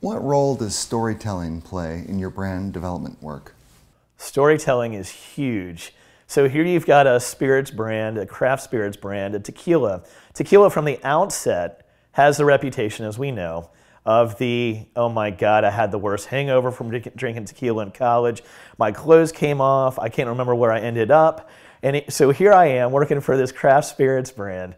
What role does storytelling play in your brand development work? Storytelling is huge. So here you've got a spirits brand, a craft spirits brand, a tequila. Tequila from the outset has the reputation, as we know, of the, oh my God, I had the worst hangover from drinking tequila in college. My clothes came off. I can't remember where I ended up. And so here I am working for this craft spirits brand,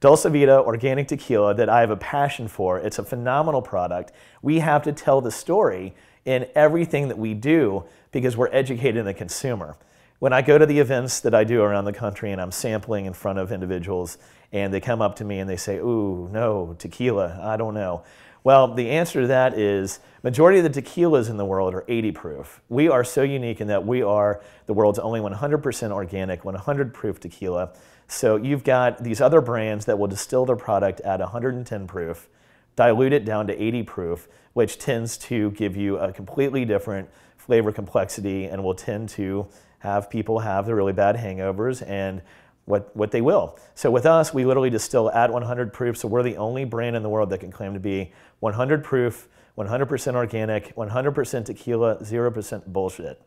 Dulce Vida organic tequila, that I have a passion for. It's a phenomenal product. We have to tell the story in everything that we do because we're educating the consumer. When I go to the events that I do around the country and I'm sampling in front of individuals and they come up to me and they say, ooh, no, tequila, I don't know. Well, the answer to that is majority of the tequilas in the world are 80 proof. We are so unique in that we are the world's only 100% organic, 100 proof tequila. So you've got these other brands that will distill their product at 110 proof, dilute it down to 80 proof, which tends to give you a completely different flavor complexity and will tend to have people have the really bad hangovers and what they will. So with us, we literally distill at 100 proof, so we're the only brand in the world that can claim to be 100 proof, 100% organic, 100% tequila, 0% bullshit.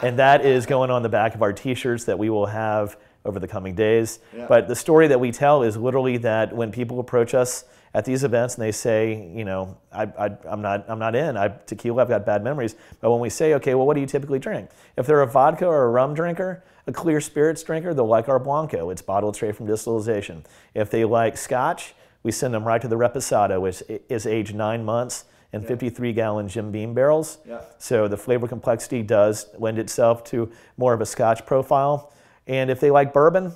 And that is going on the back of our t-shirts that we will have over the coming days. Yeah. But the story that we tell is literally that when people approach us at these events and they say, you know, I'm not in, tequila, I've got bad memories. But when we say, okay, well, what do you typically drink? If they're a vodka or a rum drinker, a clear spirits drinker, they'll like our Blanco. It's bottled straight from distillation. If they like scotch, we send them right to the Reposado, which is aged 9 months in 53-gallon Jim Beam barrels. Yeah. So the flavor complexity does lend itself to more of a scotch profile. And if they like bourbon,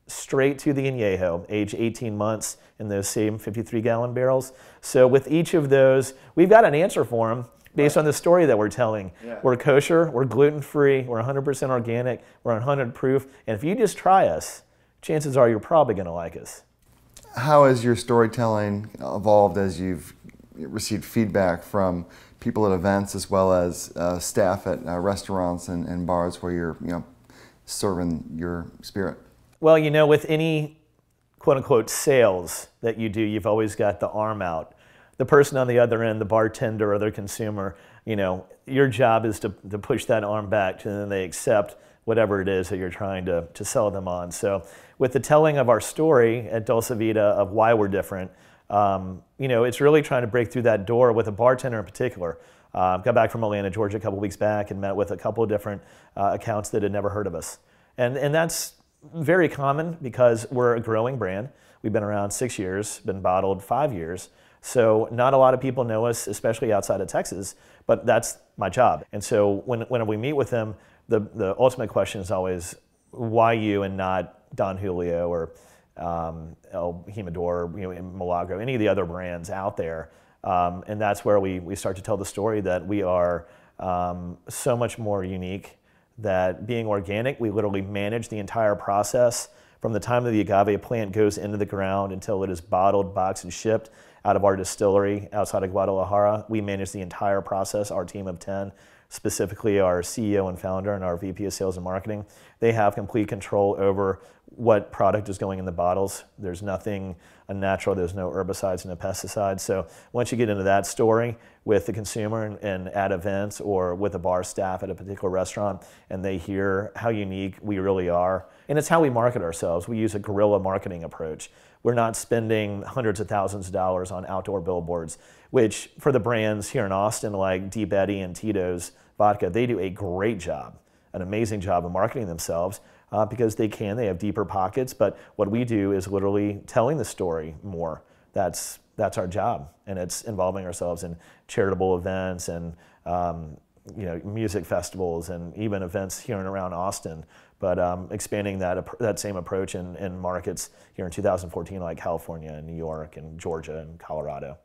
straight to the Añejo, age 18 months in those same 53-gallon barrels. So with each of those, we've got an answer for them based on the story that we're telling. Yeah. We're kosher, we're gluten-free, we're 100% organic, we're 100 proof, and if you just try us, chances are you're probably going to like us. How has your storytelling evolved as you've received feedback from people at events as well as staff at restaurants and bars where you're serving your spirit? Well, you know, with any quote-unquote sales that you do, you've always got the arm out. The person on the other end, the bartender or the consumer, you know, your job is to push that arm back and then they accept whatever it is that you're trying to sell them on. So with the telling of our story at Dulce Vida of why we're different, you know, it's really trying to break through that door with a bartender in particular. Got back from Atlanta, Georgia a couple weeks back and met with a couple of different accounts that had never heard of us. And that's very common because we're a growing brand. We've been around 6 years, been bottled 5 years. So not a lot of people know us, especially outside of Texas, but that's my job. And so when we meet with them, the ultimate question is always, why you and not Don Julio or El Jimador, you know, Milagro, any of the other brands out there? And that's where we start to tell the story that we are so much more unique, that being organic, we literally manage the entire process from the time that the agave plant goes into the ground until it is bottled, boxed, and shipped out of our distillery outside of Guadalajara. We manage the entire process, our team of 10, specifically our CEO and founder and our VP of Sales and Marketing. They have complete control over what product is going in the bottles. There's nothing unnatural, there's no herbicides, no pesticides. So once you get into that story with the consumer and at events or with the bar staff at a particular restaurant and they hear how unique we really are, and it's how we market ourselves. We use a guerrilla marketing approach. We're not spending hundreds of thousands of dollars on outdoor billboards, which for the brands here in Austin like Deep Eddy and Tito's Vodka, they do a great job, an amazing job of marketing themselves because they have deeper pockets, but what we do is literally telling the story more. That's our job, and it's involving ourselves in charitable events and you know, music festivals and even events here and around Austin, but expanding that same approach in markets here in 2014 like California and New York and Georgia and Colorado.